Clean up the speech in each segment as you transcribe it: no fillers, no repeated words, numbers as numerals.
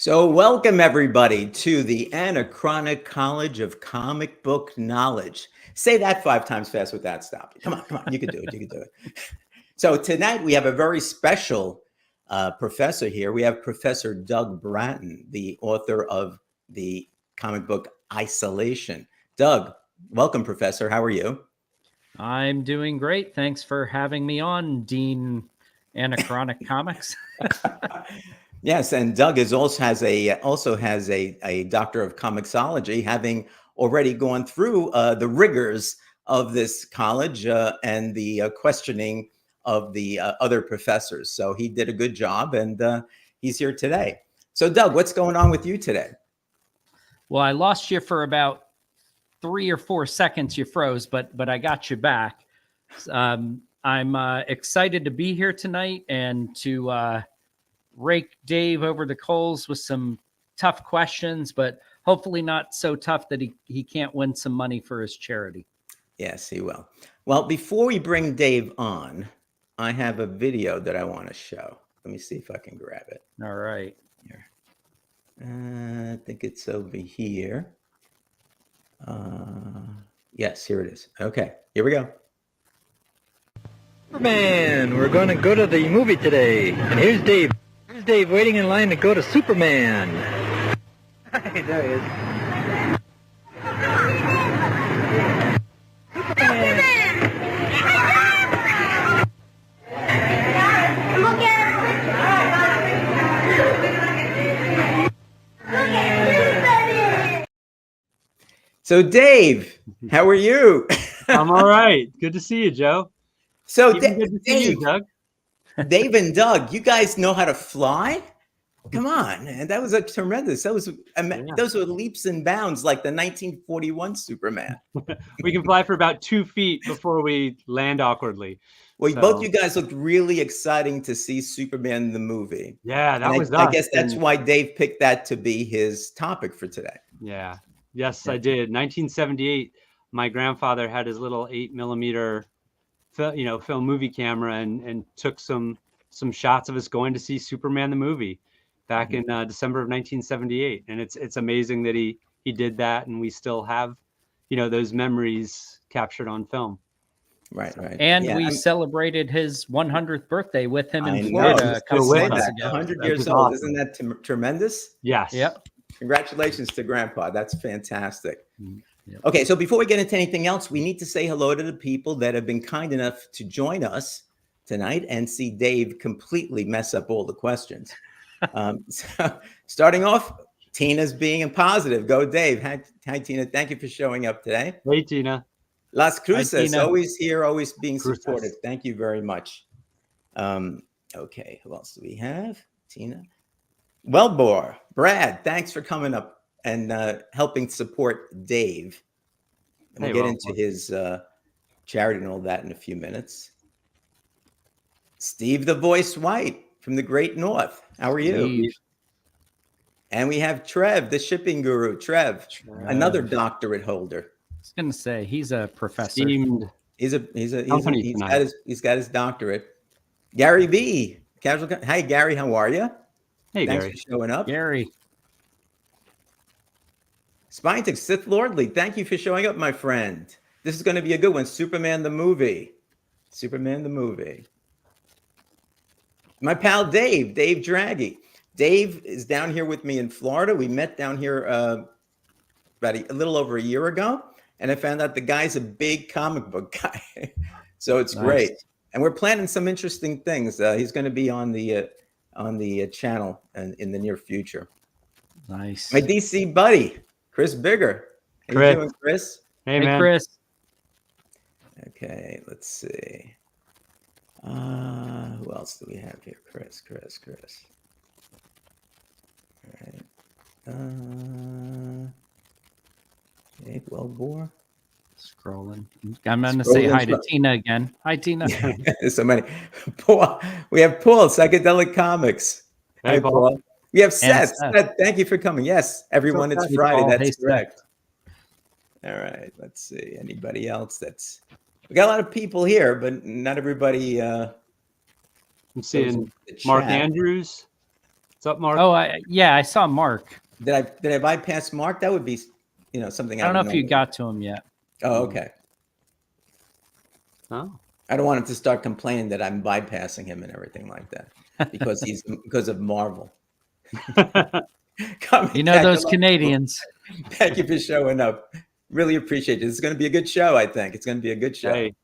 So, welcome everybody to the Anachronic College of Comic Book Knowledge. Say that 5 times fast without stopping. Come on, you can do it. You can do it. So, tonight we have a very special professor here. We have Professor Doug Bratton, the author of the comic book Isolation. Doug, welcome, Professor. How are you? I'm doing great. Thanks for having me on, Dean Anachronic Comics. Yes, and Doug also has a doctor of comicsology, having already gone through the rigors of this college and the questioning of the other professors. So he did a good job, and he's here today. So, Doug, what's going on with you today? Well, I lost you for about 3 or 4 seconds. You froze, but I got you back. I'm excited to be here tonight and to rake Dave over the coals with some tough questions, but hopefully not so tough that he can't win some money for his charity. Yes, he will. Well, before we bring Dave on, I have a video that I want to show. Let me see if I can grab it. All right. Here. I think it's over here. Yes, here it is. Okay, here we go. Superman! We're going to go to the movie today. And here's Dave. Here's Dave waiting in line to go to Superman. Hey, there he is. Superman! So, Dave, how are you? I'm all right. Good to see you, Joe. So, Good to see you, Doug. Dave and Doug, you guys know how to fly? Come on, man. That was a tremendous. Those were leaps and bounds like the 1941 Superman. We can fly for about 2 feet before we land awkwardly. Well, both you guys looked really exciting to see Superman the movie. Yeah, that was us. I guess that's why Dave picked that to be his topic for today. Yeah. Yes, I did. 1978, my grandfather had his little 8mm film movie camera and took some shots of us going to see Superman the movie back in December of 1978. And it's amazing that he did that, and we still have those memories captured on film. Right. And we celebrated his 100th birthday with him in Florida a couple of months ago. 100 years old. Isn't that tremendous? Yes. Yep. Congratulations to Grandpa. That's fantastic. Yep. Okay, so before we get into anything else, we need to say hello to the people that have been kind enough to join us tonight and see Dave completely mess up all the questions. So starting off, Tina's being positive. Go, Dave. Hi, Tina. Thank you for showing up today. Hey, Tina. Las Cruces, Hi, always here, always being supportive. Thank you very much. Okay, who else do we have? Tina. Wellbore, Brad, thanks for coming up and helping support Dave. And we'll get into his charity and all that in a few minutes. Steve the Voice White from the Great North. How are you? Steve. And we have Trev, the shipping guru. Trev, another doctorate holder. I was going to say he's a professor. He's got his doctorate. Gary B. Casual. Hi, Gary. How are you? Hey, thanks Gary. for showing up. Gary. Spinetics, Sith Lordly, thank you for showing up, my friend. This is going to be a good one. Superman the movie. Superman the movie. My pal Dave Draghi. Dave is down here with me in Florida. We met down here about a little over a year ago, and I found out the guy's a big comic book guy. So it's great. And we're planning some interesting things. He's going to be on the channel in the near future. Nice. My DC buddy, Chris Bigger. How you doing, Chris? Hey, man. Chris. Okay, let's see. Who else do we have here? Chris. All right. Okay, Wellbore. Scrolling. I'm going to say hi to Tina again. Hi, Tina. There's so many. Paul, we have Paul, Psychedelic Comics. Hey, Paul. We have Seth. Seth, thank you for coming. Yes, everyone, it's Friday. Paul. That's correct. All right, let's see. Anybody else? We got a lot of people here, but not everybody. I'm seeing Mark Andrews. What's up, Mark? Oh, I saw Mark. Did I bypass Mark? That would be, something I don't know would if you normally- got to him yet. Oh, okay. Oh. I don't want him to start complaining that I'm bypassing him and everything like that because of Marvel. You know those Canadians. Thank you for showing up. Really appreciate it. It's going to be a good show, I think. It's going to be a good show. Hey.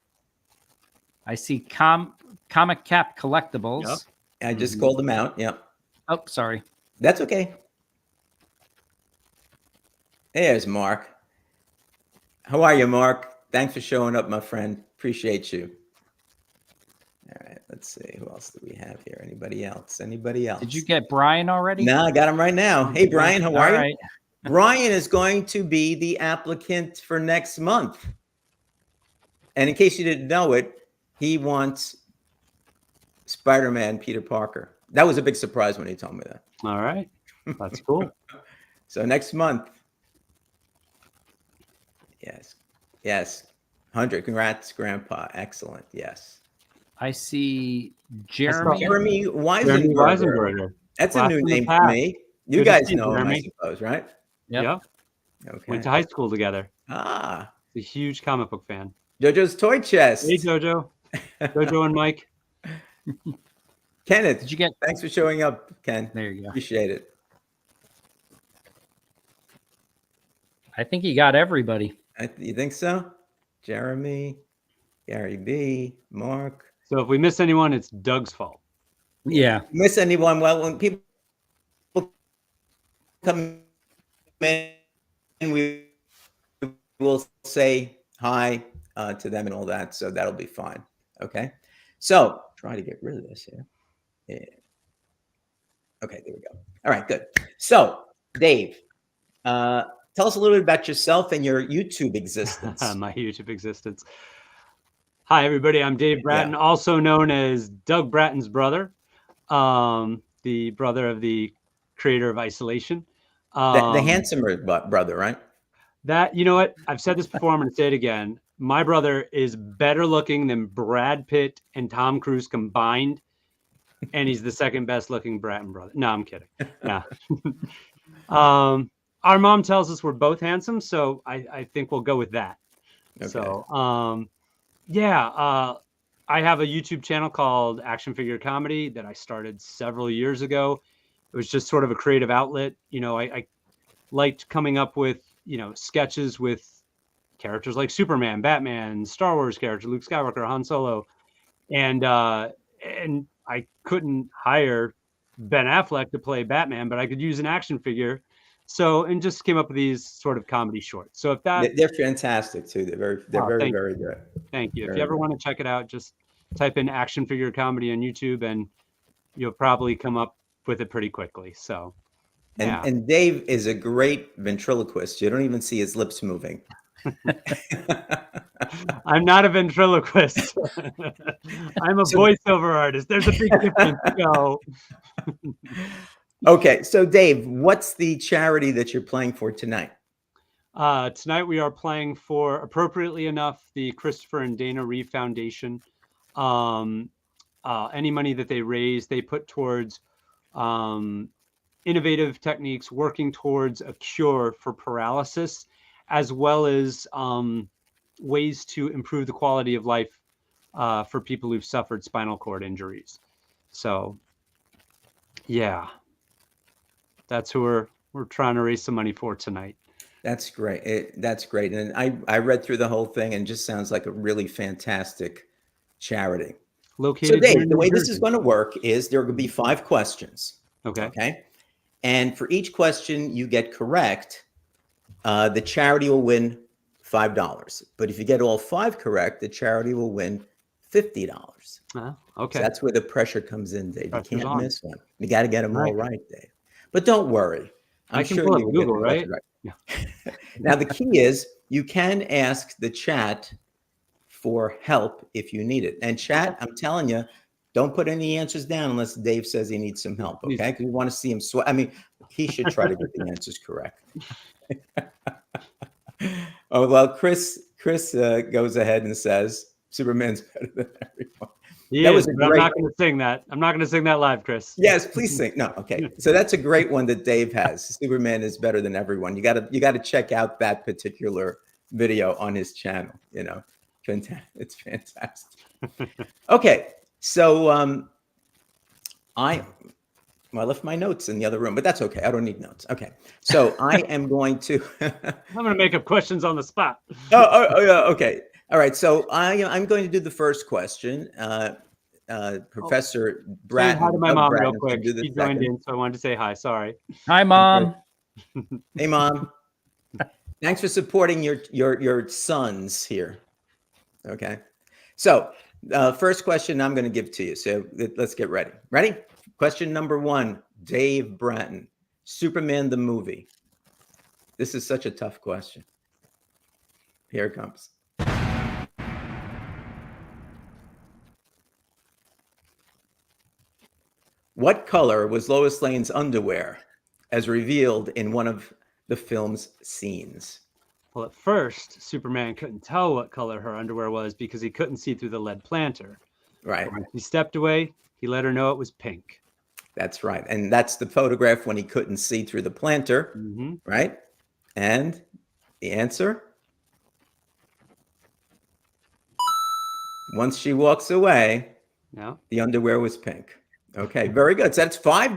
I see Comic Cap Collectibles. Yep. I just called him out. Yep. Oh, sorry. That's okay. There's Mark. How are you, Mark? Thanks for showing up, my friend. Appreciate you. All right, let's see. Who else do we have here? Anybody else? Anybody else? Did you get Brian already? No, I got him right now. Hey, Brian, how are you? Right. Brian is going to be the applicant for next month. And in case you didn't know it, he wants Spider-Man Peter Parker. That was a big surprise when he told me that. All right. That's cool. So next month. Yes. Yes. 100. Congrats, Grandpa. Excellent. Yes. I see Jeremy Jeremy Weisenberger. Weisenberger. That's a Blast new from the name for past. me. You Good to guys see you, know him, I Jeremy. suppose, right? Yep. Yeah. Okay. Went to high school together. Ah, He's a huge comic book fan. JoJo's Toy Chest. Hey, Jojo. Jojo and Mike. Kenneth, Did you get? thanks for showing up, Ken. There you go. Appreciate it. I think you got everybody. You think so? Jeremy, Gary B, Mark. So if we miss anyone, it's Doug's fault. Yeah. Miss anyone? Well, when people come in, we will say hi to them and all that. So that'll be fine. Okay. So try to get rid of this here. Yeah. Okay, there we go. All right, good. So, Dave, tell us a little bit about yourself and your YouTube existence. My YouTube existence. Hi, everybody. I'm Dave Bratton, also known as Doug Bratton's brother, the brother of the creator of Isolation. The handsomer brother, right? That, you know what? I've said this before. I'm going to say it again. My brother is better looking than Brad Pitt and Tom Cruise combined. And he's the second best looking Bratton brother. No, I'm kidding. Yeah. Our mom tells us we're both handsome. So I think we'll go with that. Okay. So, I have a YouTube channel called Action Figure Comedy that I started several years ago. It was just sort of a creative outlet. You know, I liked coming up with, sketches with characters like Superman, Batman, Star Wars character, Luke Skywalker, Han Solo. And I couldn't hire Ben Affleck to play Batman, but I could use an action figure. So, and just came up with these sort of comedy shorts. So if that, they're fantastic too. They're very good. Thank you. Very if you ever good. want to check it out, just type in Action Figure Comedy on YouTube and you'll probably come up with it pretty quickly. So, yeah. And Dave is a great ventriloquist. You don't even see his lips moving. I'm not a ventriloquist. I'm a voiceover artist. There's a big difference. So, Okay, so Dave, what's the charity that you're playing for tonight? tonight we are playing for, appropriately enough, the Christopher and Dana Reeve Foundation. Any money that they raise, they put towards innovative techniques working towards a cure for paralysis, as well as ways to improve the quality of life for people who've suffered spinal cord injuries. So, yeah, that's who we're trying to raise some money for tonight. That's great. That's great. And I read through the whole thing and it just sounds like a really fantastic charity. Located So here Dave, in the New way this Jersey. is going to work is there will be 5 questions. Okay. Okay. And for each question you get correct, the charity will win $5. But if you get all 5 correct, the charity will win $50. Okay. So that's where the pressure comes in, Dave. Pressure's You can't on. miss one. You got to get them all Right. right, Dave. But don't worry. I can pull up will get Google, the right? question Now, the key is you can ask the chat for help if you need it. And chat, I'm telling you, don't put any answers down unless Dave says he needs some help, Please. okay? Because we want to see him sweat. I mean, he should try to get the answers correct. Oh, well, Chris goes ahead and says Superman's better than everyone. That was a but I'm great. not going to sing that. I'm not going to sing that live, Chris. Yes, please sing. No, okay. So that's a great one that Dave has. Superman is better than everyone. You gotta check out that particular video on his channel. You know, it's fantastic. Okay, so I left my notes in the other room, but that's okay. I don't need notes. Okay, so I am going to. I'm going to make up questions on the spot. Oh, yeah. Okay. All right. So I'm going to do the first question. Professor Bratton. Say hi to my mom real Bratton quick. do the She joined second. in, so I wanted to say hi. Sorry. Hi, Mom. Hey, Mom. Thanks for supporting your sons here. Okay. So first question I'm going to give to you. So let's get ready. Ready? Question number 1, Dave Bratton, Superman the movie. This is such a tough question. Here it comes. What color was Lois Lane's underwear as revealed in one of the film's scenes? Well, at first, Superman couldn't tell what color her underwear was because he couldn't see through the lead planter. Right. When he stepped away, he let her know it was pink. That's right. And that's the photograph when he couldn't see through the planter, right? And the answer? Once she walks away, the underwear was pink. Okay, very good. So that's $5.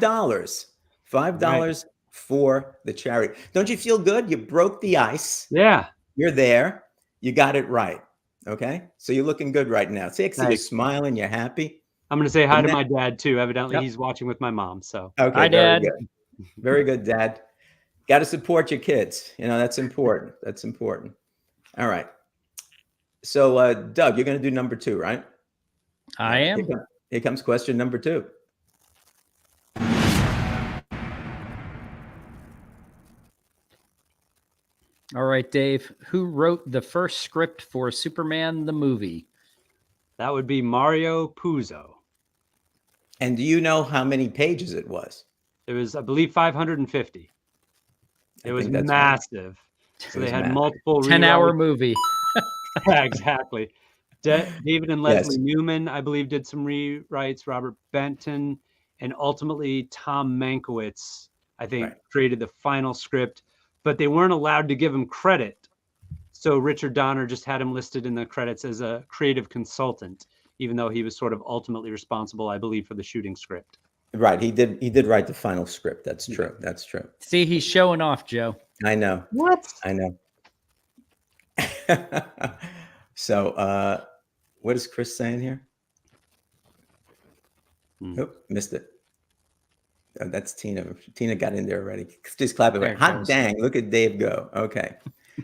$5 for the charity. Don't you feel good? You broke the ice. Yeah. You're there. You got it right. Okay, so you're looking good right now. See, I see you're smiling. You're happy. I'm going to say hi to my dad too. Evidently, he's watching with my mom. So okay, hi, Dad. Good. Very good, Dad. Got to support your kids. You know, that's important. That's important. All right. So, Doug, you're going to do number 2, right? I am. Here comes question number 2. All right, Dave. Who wrote the first script for Superman the movie? That would be Mario Puzo. And do you know how many pages it was? It was, I believe, 550. It was massive. So they had multiple 10-hour movie. Yeah, exactly. David and Leslie Newman, I believe, did some rewrites. Robert Benton, and ultimately Tom Mankiewicz, I think, created the final script. But they weren't allowed to give him credit. So Richard Donner just had him listed in the credits as a creative consultant, even though he was sort of ultimately responsible, I believe, for the shooting script. Right. He did write the final script. That's true. That's true. See, he's showing off, Joe. I know. What? I know. So what is Chris saying here? Oh, missed it. Oh, that's Tina. Tina got in there already. Just clap it. Hot dang. Look at Dave go. Okay.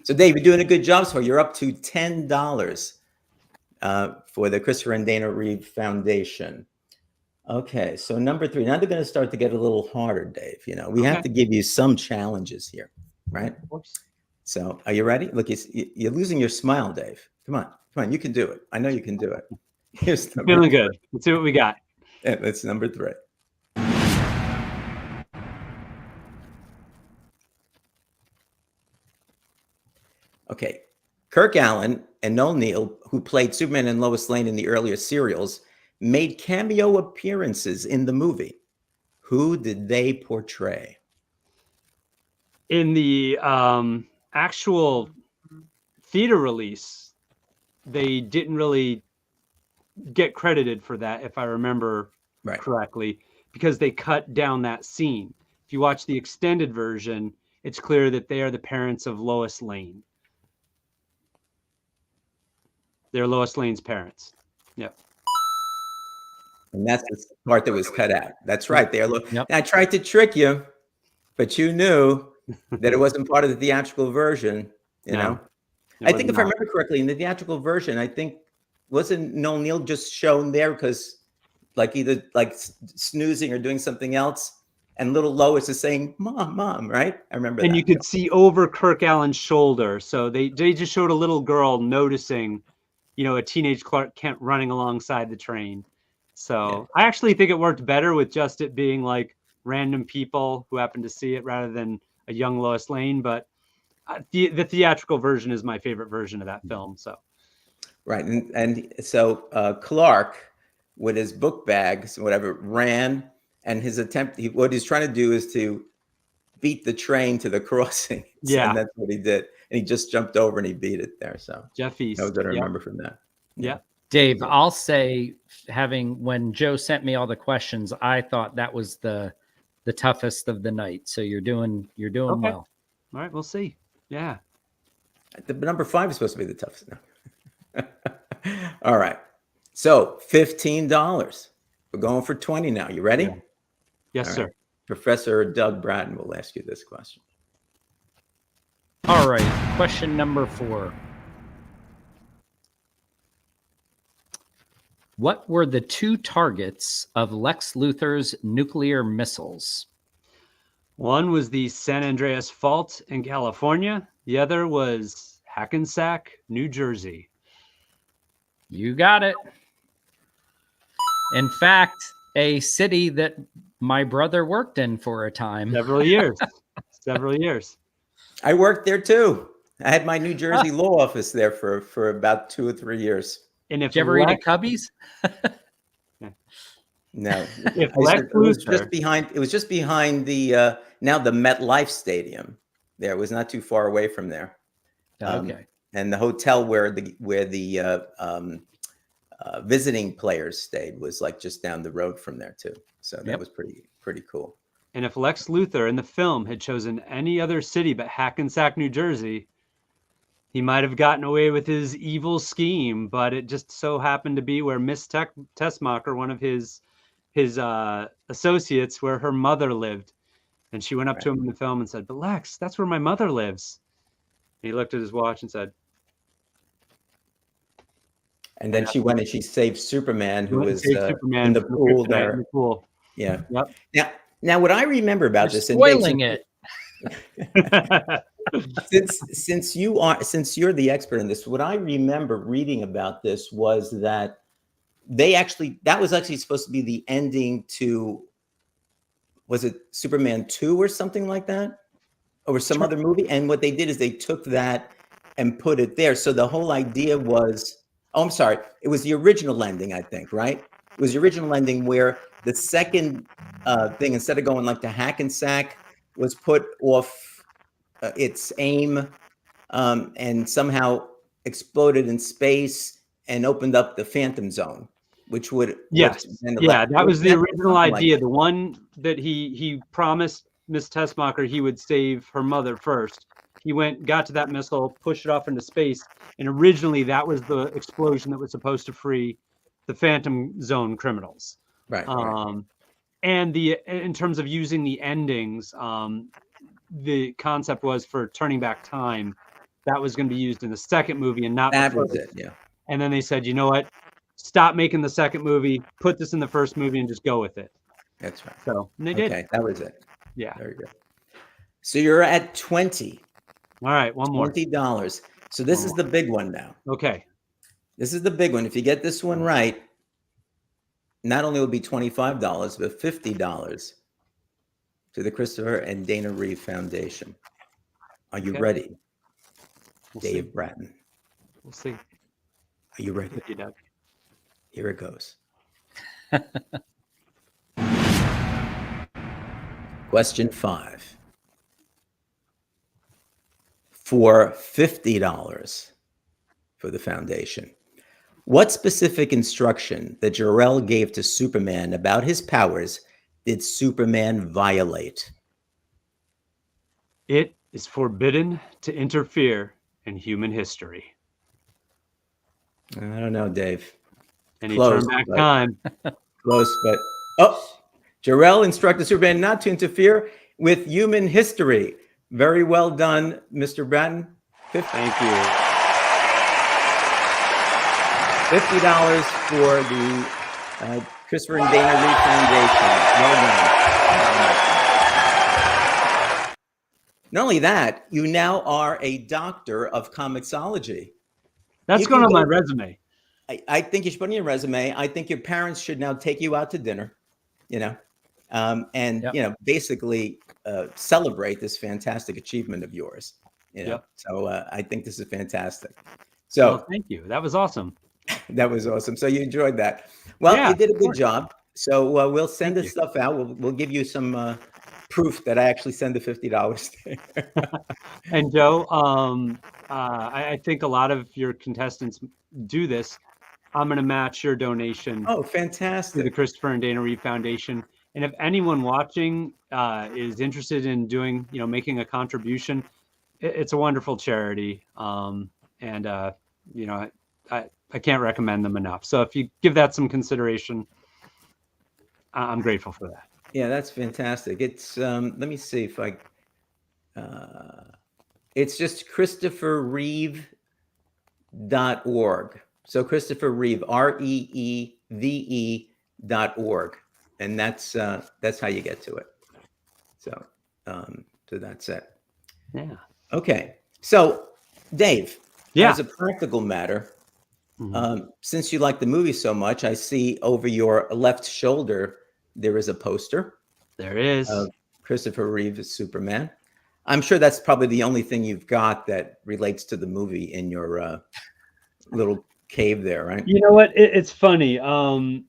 So Dave, you're doing a good job so far. You're up to $10 for the Christopher and Dana Reeve Foundation. Okay. So number 3. Now they're going to start to get a little harder, Dave. You know, we have to give you some challenges here, right? So are you ready? Look, you're losing your smile, Dave. Come on. Come on. You can do it. I know you can do it. Here's feeling good. Let's see what we got. Yeah, that's number 3. Okay. Kirk Allen and Noel Neill, who played Superman and Lois Lane in the earlier serials, made cameo appearances in the movie. Who did they portray? In the actual theater release, they didn't really get credited for that, if I remember correctly, because they cut down that scene. If you watch the extended version, it's clear that they are the parents of Lois Lane. They're Lois Lane's parents. Yep. And that's the part that was cut out. That's right. I tried to trick you, but you knew that it wasn't part of the theatrical version. You know, I think if I remember correctly, in the theatrical version, I think wasn't Noel Neill just shown there because either snoozing or doing something else, and little Lois is saying, "Mom, Mom," right? I remember. And you could see over Kirk Allen's shoulder. So they just showed a little girl noticing, you know, a teenage Clark Kent running alongside the train. So I actually think it worked better with just it being like random people who happened to see it rather than a young Lois Lane. But the theatrical version is my favorite version of that film. So, right. And so Clark with his book bags, whatever, ran, and what he's trying to do is to beat the train to the crossing. Yeah. And that's what he did. And he just jumped over and he beat it there. So Jeff East. that was what I Yep. remember from that. Yeah. Dave, I'll say, when Joe sent me all the questions, I thought that was the toughest of the night. So you're doing well. All right, we'll see. Yeah. The number 5 is supposed to be the toughest. No. All right. So $15. We're going for 20 now. You ready? Yeah. Yes, All sir. right. Professor Doug Bratton will ask you this question. All right. Question number 4. What were the 2 targets of Lex Luthor's nuclear missiles? One was the San Andreas Fault in California. The other was Hackensack, New Jersey. You got it. In fact, a city that my brother worked in for a time. Several years. Several years. I worked there too. I had my New Jersey law office there for about 2 or 3 years. And if Did you ever eat at Cubby's? No, If it was Lex Luthor- just behind. It was just behind the now the MetLife Stadium. There, it was not too far away from there. Okay. And the hotel where the visiting players stayed was like just down the road from there too. So that was pretty cool. And if Lex Luthor in the film had chosen any other city but Hackensack, New Jersey, he might have gotten away with his evil scheme, but it just so happened to be where Miss Tessmacher, one of his associates, where her mother lived. And she went up to him in the film and said, "But Lex, that's where my mother lives." And he looked at his watch and said, and then she went and she saved Superman, who was Superman in the pool there. In the pool. Yeah. Yep. Now what I remember about You're this, and spoiling Dave, it. since you're the expert in this, what I remember reading about this was that that was actually supposed to be the ending to, was it Superman 2 or something like that, or some other movie? And what they did is they took that and put it there. So the whole idea was, oh, I'm sorry, it was the original ending, I think, right? It was the original ending where the second thing, instead of going like to Hackensack, was put off its aim and somehow exploded in space and opened up the Phantom Zone, which would that was the original idea. The one that he promised Miss Tessmacher he would save her mother first. He got to that missile, pushed it off into space, and originally that was the explosion that was supposed to free the Phantom Zone criminals. Right. And in terms of using the endings, the concept was for turning back time. That was going to be used in the second movie and not that the was first. it. Yeah. And then they said, you know what? Stop making the second movie. Put this in the first movie and just go with it. That's right. So they did. Okay, that was it. Yeah. Very good. So you're at 20. All right, one more. $20. So this is the big one now. Okay. This is the big one. If you get this one right, not only will it be $25, but $50 to the Christopher and Dana Reeve Foundation. Are you ready, Dave Bratton? We'll see. Are you ready? Thank you, Doug. Here it goes. Question 5. For $50 for the foundation, what specific instruction that Jor-El gave to Superman about his powers did Superman violate? It is forbidden to interfere in human history. I don't know, Dave. And he Close, turned back but- time. Close, but Jor-El instructed Superman not to interfere with human history. Very well done, Mr. Bratton. Thank you. $50 for the Christopher and Dana Reeve Foundation. Well done. Not only that, you now are a doctor of comicsology. That's You going can on my go- resume. I think you should put in your resume. I think your parents should now take you out to dinner, and Yep. Basically celebrate this fantastic achievement of yours. Yep. So I think this is fantastic. So Well, thank you. That was awesome. That was awesome. So you enjoyed that. Well, Yeah, you did a of good course. job. So we'll send Thank this you. stuff out. We'll give you some proof that I actually send the $50 there. And Joe, I think a lot of your contestants do this. I'm going to match your donation Oh, to the fantastic. Christopher and Dana Reeve Foundation. And if anyone watching is interested in doing, making a contribution, it's a wonderful charity. And I can't recommend them enough. So if you give that some consideration, I'm grateful for that. Yeah, that's fantastic. It's let me see if it's just ChristopherReeve.org. So Christopher Reeve, REEVE.org. And that's how you get to it. So that's it. Yeah. Okay. So Dave, Yeah. as a practical matter, Mhm. since you like the movie so much, I see over your left shoulder there is a poster There is. of Christopher Reeve as Superman. I'm sure that's probably the only thing you've got that relates to the movie in your little cave there, right? You know what? It's funny. I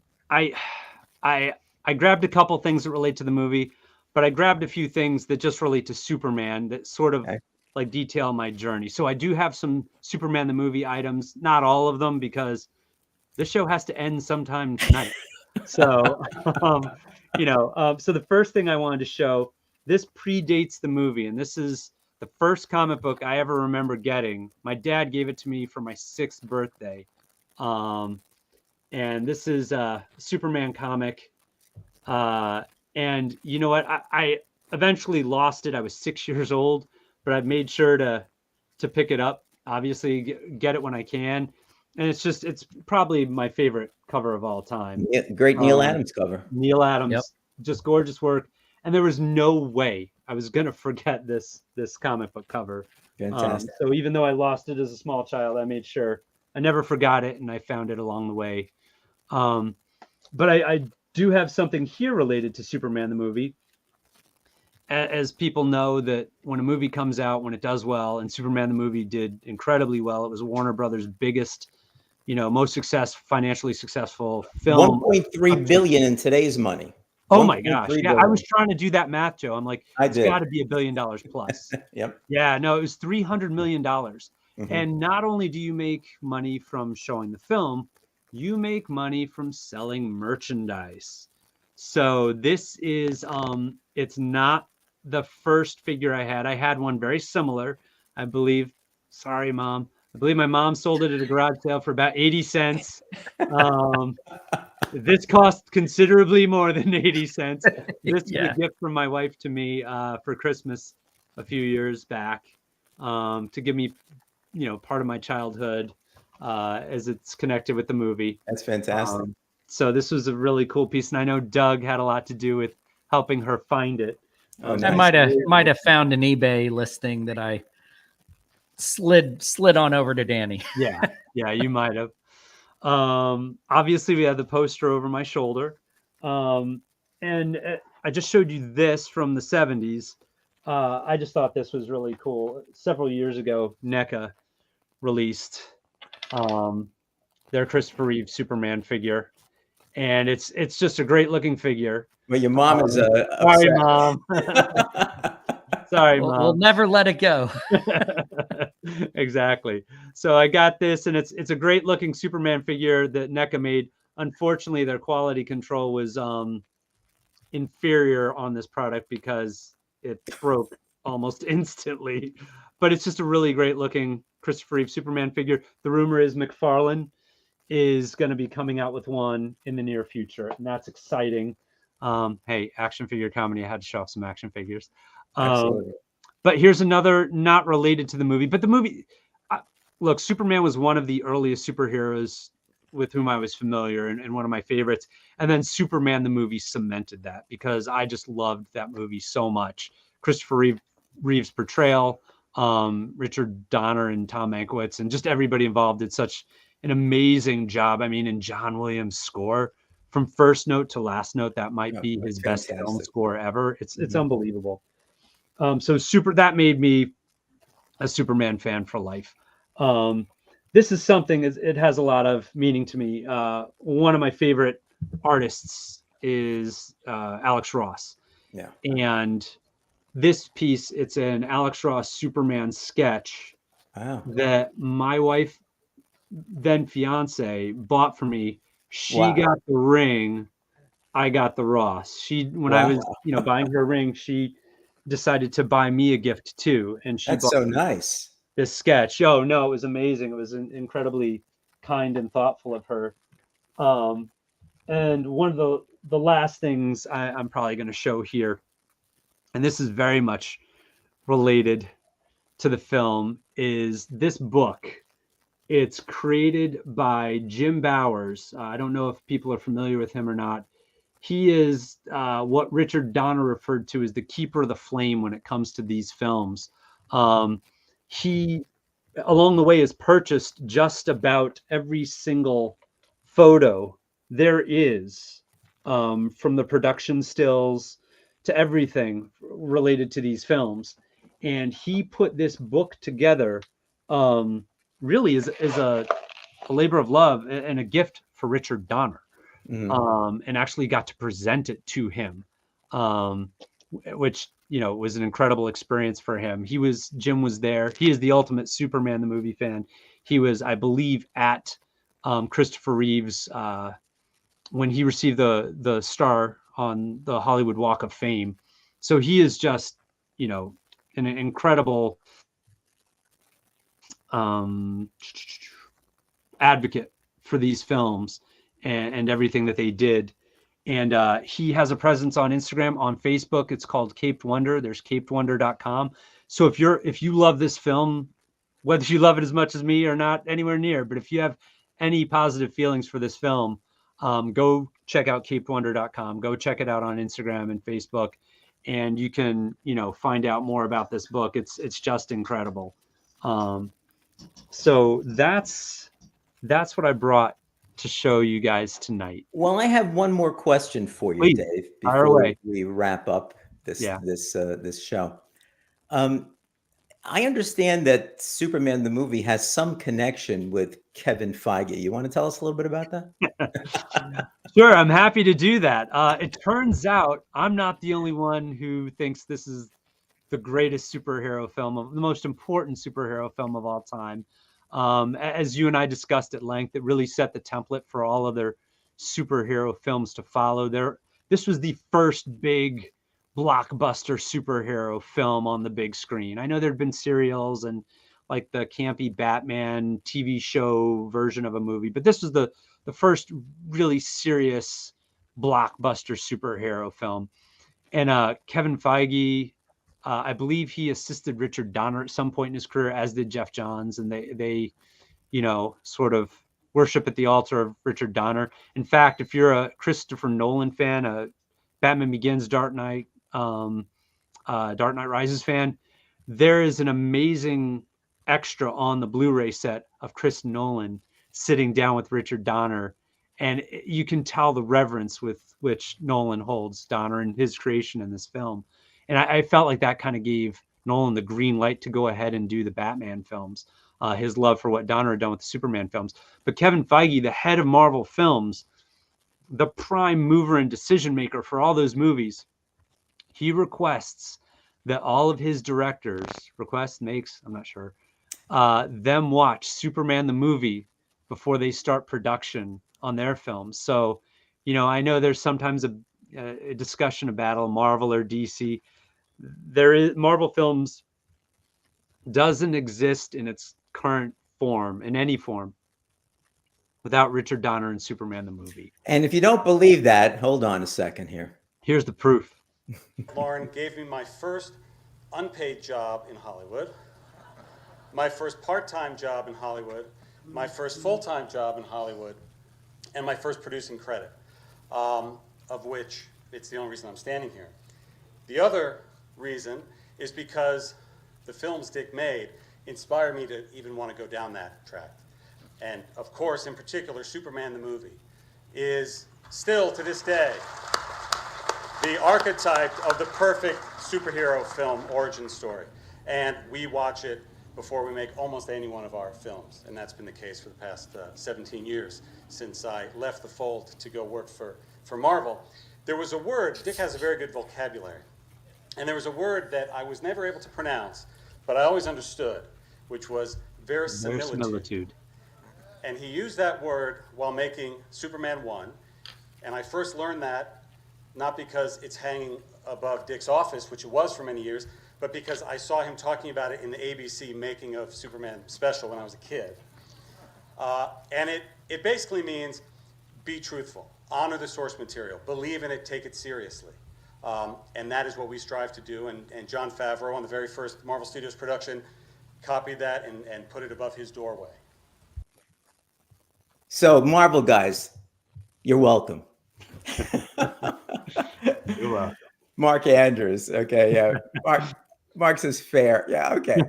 grabbed a couple things that relate to the movie, but I grabbed a few things that just relate to Superman that sort of Okay. like detail my journey. So I do have some Superman the movie items, not all of them, because this show has to end sometime tonight. So, so the first thing I wanted to show, this predates the movie, and this is the first comic book I ever remember getting. My dad gave it to me for my 6th birthday. And this is a Superman comic. And you know what? I eventually lost it. I was 6 years old, but I've made sure to pick it up. Obviously, get it when I can. And it's probably my favorite cover of all time. Yeah, great Neil Adams cover. Neil Adams, Yep. just gorgeous work. And there was no way I was gonna forget this comic book cover. Fantastic. So even though I lost it as a small child, I made sure I never forgot it, and I found it along the way. But I do have something here related to Superman the movie. As people know, that when a movie comes out, when it does well, and Superman the movie did incredibly well, it was Warner Brothers' biggest, most financially successful film. 1.3 billion in today's money. Oh my gosh. 1.3 Yeah, I billion. was trying to do that math, Joe. I'm like, I it's did. got to be $1 billion plus. Yep. Yeah, no, it was $300 million. Mhm. And not only do you make money from showing the film, you make money from selling merchandise. So this is, it's not the first figure I had. I had one very similar, I believe. Sorry, Mom. I believe my mom sold it at a garage sale for about 80 cents. This cost considerably more than 80 cents. This was a gift from my wife to me for Christmas a few years back, to give me, part of my childhood as it's connected with the movie. That's fantastic. So this was a really cool piece, and I know Doug had a lot to do with helping her find it. Oh, I nice. might have found an eBay listing that I slid on over to Danny. Yeah, you might have. Obviously we have the poster over my shoulder. And I just showed you this from the 70s. I just thought this was really cool. Several years ago, NECA released their Christopher Reeve Superman figure. And it's just a great looking figure. But your mom is Sorry, upset. Mom. Sorry, Mom. We'll never let it go. Exactly. So I got this, and it's a great looking Superman figure that NECA made. Unfortunately, their quality control was inferior on this product because it broke almost instantly. But it's just a really great looking Christopher Reeve Superman figure. The rumor is McFarlane is going to be coming out with one in the near future, and that's exciting. Hey, action figure comedy. I had to show off some action figures. Absolutely. But here's another not related to the movie, but the movie, look, Superman was one of the earliest superheroes with whom I was familiar, and one of my favorites. And then Superman the movie cemented that, because I just loved that movie so much. Christopher Reeve's portrayal, Richard Donner and Tom Mankiewicz, and just everybody involved did such an amazing job. I mean, and John Williams' score from first note to last note, that might be his best film score ever. It's unbelievable. So that made me a Superman fan for life. this is something, it has a lot of meaning to me. One of my favorite artists is Alex Ross. Yeah. And this piece, it's an Alex Ross Superman sketch Wow. that my wife, then fiance, bought for me. She Wow. got the ring, I got the Ross. When I was, buying her ring, she decided to buy me a gift too, and she That's bought so nice. this sketch. Oh no, it was amazing. It was incredibly kind and thoughtful of her. And one of the last things I'm probably going to show here, and this is very much related to the film, is this book. It's created by Jim Bowers. I don't know if people are familiar with him or not. He is what Richard Donner referred to as the keeper of the flame when it comes to these films. He, along the way, has purchased just about every single photo there is, from the production stills to everything related to these films. And he put this book together, really as a labor of love and a gift for Richard Donner. And actually got to present it to him, which was an incredible experience for him. Jim was there. He is the ultimate Superman the movie fan. He was, I believe, at Christopher Reeve's when he received the star on the Hollywood Walk of Fame. So he is just an incredible advocate for these films and everything that they did. And he has a presence on Instagram, on Facebook. It's called Caped Wonder. There's capedwonder.com. So if you love this film, whether you love it as much as me or not anywhere near, but if you have any positive feelings for this film, go check out capedwonder.com. Go check it out on Instagram and Facebook, and you can find out more about this book. It's just incredible. So that's what I brought to show you guys tonight. Well, I have one more question for you, Please, Dave, fire before away. we wrap up this show. I understand that Superman the movie has some connection with Kevin Feige. You want to tell us a little bit about that? Sure, I'm happy to do that. It turns out I'm not the only one who thinks this is the greatest superhero film, the most important superhero film of all time. As you and I discussed at length, it really set the template for all other superhero films to follow. This was the first big blockbuster superhero film on the big screen. I know there'd been serials and like the campy Batman TV show version of a movie, but this was the first really serious blockbuster superhero film. And Kevin Feige, I believe he assisted Richard Donner at some point in his career, as did Jeff Johns, and they sort of worship at the altar of Richard Donner. In fact, if you're a Christopher Nolan fan, a Batman Begins, Dark Knight Rises fan, there is an amazing extra on the Blu-ray set of Chris Nolan sitting down with Richard Donner, and you can tell the reverence with which Nolan holds Donner and his creation in this film. And I felt like that kind of gave Nolan the green light to go ahead and do the Batman films, his love for what Donner had done with the Superman films. But Kevin Feige, the head of Marvel Films, the prime mover and decision maker for all those movies, he requests that all of his directors, I'm not sure, them watch Superman the movie before they start production on their films. So, I know there's sometimes a discussion, a battle, Marvel or DC. Marvel Films doesn't exist in its current form, in any form, without Richard Donner and Superman the movie. And if you don't believe that, hold on a second here. Here's the proof. Lauren gave me my first unpaid job in Hollywood, my first part-time job in Hollywood, my first full-time job in Hollywood, and my first producing credit, of which it's the only reason I'm standing here. The other reason is because the films Dick made inspired me to even want to go down that track. And of course, in particular, Superman the movie is still to this day the archetype of the perfect superhero film origin story. And we watch it before we make almost any one of our films. And that's been the case for the past 17 years since I left the fold to go work for Marvel. There was a word, Dick has a very good vocabulary, and there was a word that I was never able to pronounce, but I always understood, which was verisimilitude. Verisimilitude. And he used that word while making Superman 1, and I first learned that not because it's hanging above Dick's office, which it was for many years, but because I saw him talking about it in the ABC making of Superman special when I was a kid. And it basically means be truthful, honor the source material, believe in it, take it seriously. And that is what we strive to do. And Jon Favreau, on the very first Marvel Studios production, copied that and put it above his doorway. So, Marvel guys, you're welcome. You're welcome. Mark Andrews. Okay, yeah. Mark says fair. Yeah, okay.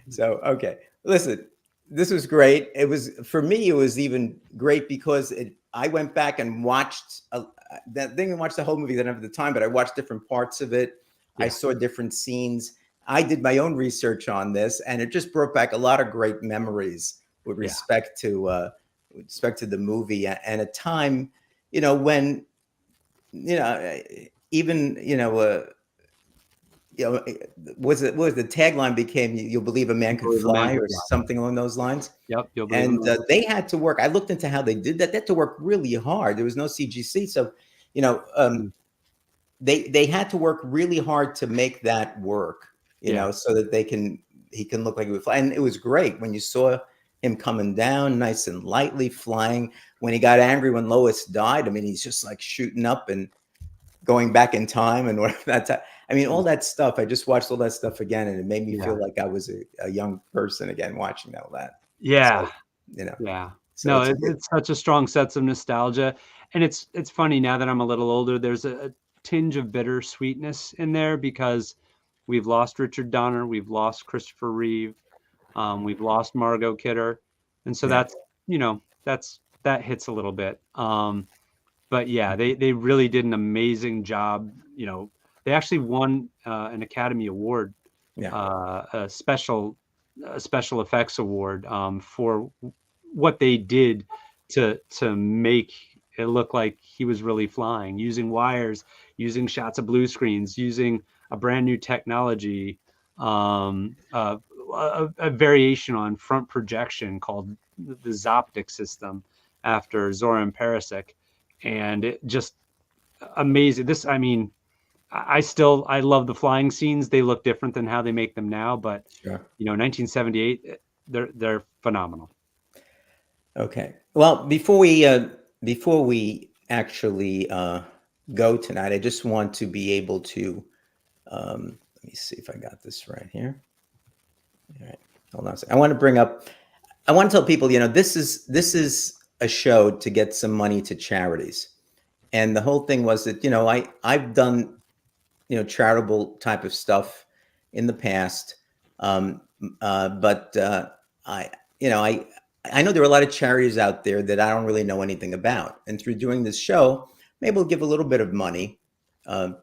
So, okay. Listen, this was great. It was, for me, it was even great because I went back and watched that thing and watched the whole movie. I didn't have the time, but I watched different parts of it. Yeah. I saw different scenes. I did my own research on this, and it just brought back a lot of great memories with respect to the movie and a time, when, even, was the tagline became "You'll believe a man could fly" or something along those lines. Yep. And they had to work. I looked into how they did that. They had to work really hard. There was no CGC, so they had to work really hard to make that work. So that he can look like he would fly. And it was great when you saw him coming down nice and lightly, flying. When he got angry when Lois died, I mean, he's just like shooting up and going back in time and whatever that time. I mean, all that stuff. I just watched all that stuff again, and it made me feel like I was a young person again watching all that. Yeah. So, Yeah. So no, it's such a strong sense of nostalgia. And it's funny now that I'm a little older, there's a tinge of bittersweetness in there because we've lost Richard Donner, we've lost Christopher Reeve, we've lost Margot Kidder. And so that hits a little bit. But yeah, they really did an amazing job. They actually won an Academy Award, a special effects award for what they did to make it look like he was really flying, using wires, using shots of blue screens, using a brand new technology, a variation on front projection called the Zoptic system after Zoran Perisic. And it just amazing. I love the flying scenes. They look different than how they make them now, but 1978, they're phenomenal. Okay. Well, before we actually go tonight, I just want to be able to let me see if I got this right here. All right, hold on a second. I want to tell people, this is a show to get some money to charities. And the whole thing was that, I've done, charitable type of stuff in the past. But I know there are a lot of charities out there that I don't really know anything about. And through doing this show, maybe we'll give a little bit of money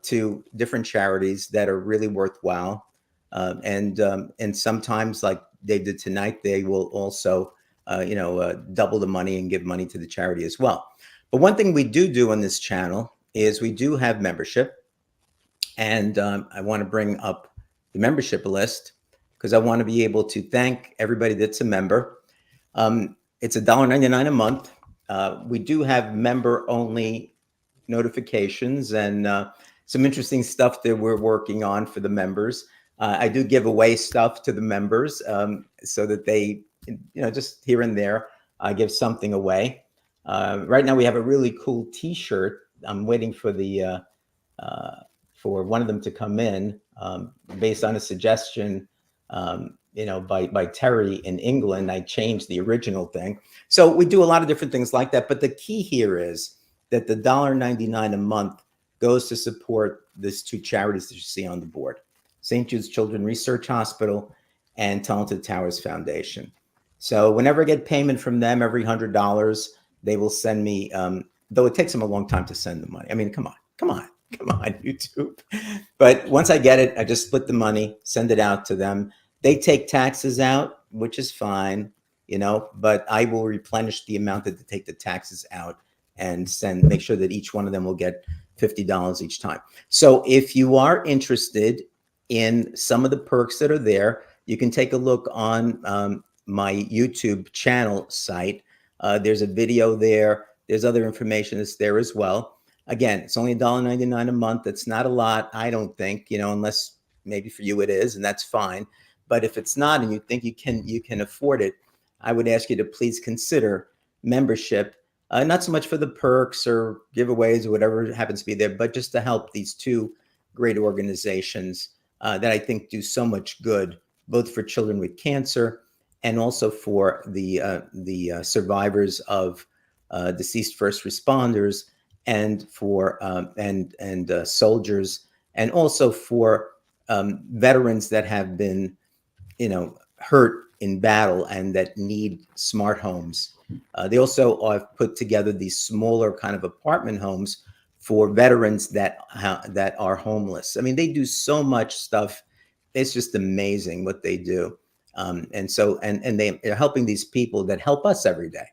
to different charities that are really worthwhile. And sometimes, like they did tonight, they will also double the money and give money to the charity as well. But one thing we do on this channel is we do have membership. And I want to bring up the membership list because I want to be able to thank everybody that's a member. It's $1.99 a month. We do have member-only notifications and some interesting stuff that we're working on for the members. I do give away stuff to the members so that they, just here and there, give something away. Right now we have a really cool T-shirt. I'm waiting for for one of them to come in based on a suggestion, by Terry in England. I changed the original thing. So we do a lot of different things like that. But the key here is that the $1.99 a month goes to support these two charities that you see on the board: St. Jude's Children's Research Hospital and Talented Towers Foundation. So whenever I get payment from them, every $100, they will send me, though it takes them a long time to send the money. I mean, come on. Come on, YouTube. But once I get it, I just split the money, send it out to them. They take taxes out, which is fine, but I will replenish the amount that they take the taxes out and make sure that each one of them will get $50 each time. So if you are interested in some of the perks that are there, you can take a look on my YouTube channel site. There's a video there. There's other information that's there as well. Again, it's only $1.99 a month. That's not a lot, I don't think, unless maybe for you it is, and that's fine. But if it's not and you think you can afford it, I would ask you to please consider membership, not so much for the perks or giveaways or whatever happens to be there, but just to help these two great organizations that I think do so much good, both for children with cancer and also for the survivors of deceased first responders, and for soldiers, and also for veterans that have been, hurt in battle and that need smart homes. They also have put together these smaller kind of apartment homes for veterans that are homeless. I mean, they do so much stuff. It's just amazing what they do. And they're helping these people that help us every day.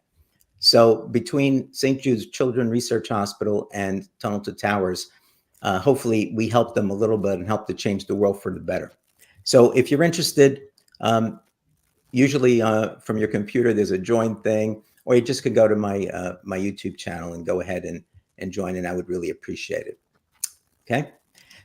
So between St. Jude's Children's Research Hospital and Tunnel to Towers, hopefully we help them a little bit and help to change the world for the better. So if you're interested, usually from your computer, there's a join thing, or you just could go to my YouTube channel and go ahead and join, and I would really appreciate it. Okay.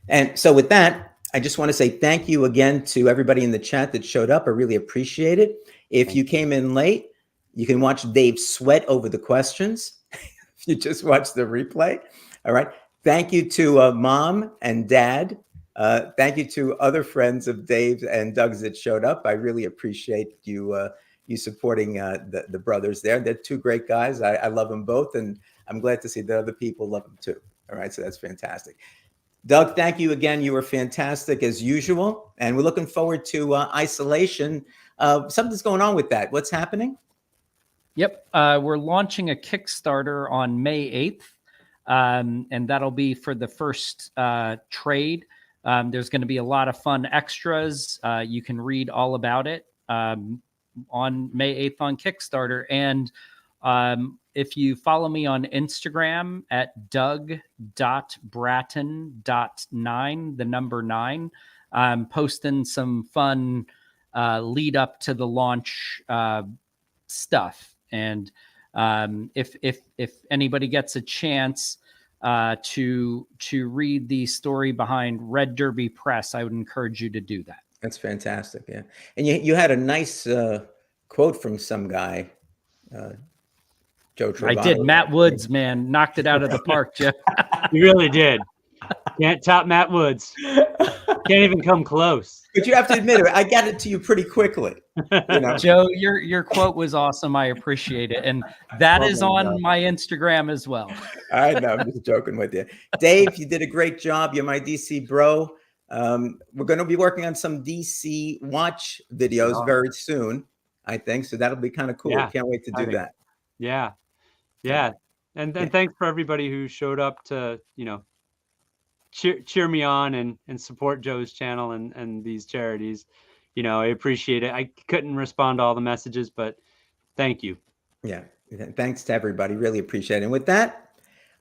And so with that, I just want to say thank you again to everybody in the chat that showed up. I really appreciate it. If you came in late, you can watch Dave sweat over the questions. If you just watch the replay. All right. Thank you to Mom and Dad. Thank you to other friends of Dave and Doug's that showed up. I really appreciate you supporting the brothers there. They're two great guys. I love them both, and I'm glad to see that other people love them too. All right. So that's fantastic. Doug, thank you again. You were fantastic as usual. And we're looking forward to isolation. Something's going on with that. What's happening? Yep. We're launching a Kickstarter on May 8th. And that'll be for the first trade. There's going to be a lot of fun extras. You can read all about it on May 8th on Kickstarter. And if you follow me on Instagram at doug.bratton.9, the number 9, I'm posting some fun lead up to the launch stuff. And if anybody gets a chance to read the story behind Red Derby Press, I would encourage you to do that. That's fantastic. Yeah. And you had a nice quote from some guy, Joe Travaglio. I did. Matt Woods, man, knocked it out of the park, Jeff. You really did. Can't top Matt Woods. Can't even come close. But you have to admit it. I got it to you pretty quickly. Joe, your quote was awesome. I appreciate it. And that is on my Instagram as well. I know. I'm just joking with you. Dave, you did a great job. You're my DC bro. We're going to be working on some DC watch videos very soon, I think. So that'll be kind of cool. Yeah, Can't wait to do that. Yeah. Yeah. And thanks for everybody who showed up to, cheer me on and support Joe's channel and these charities. I appreciate it. I couldn't respond to all the messages, but thank you. Yeah. Thanks to everybody. Really appreciate it. And with that,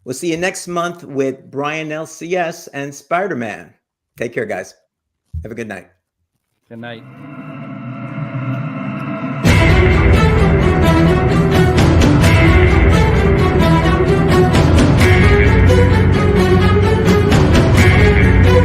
we'll see you next month with Brian LCS and Spider-Man. Take care, guys. Have a good night. Good night.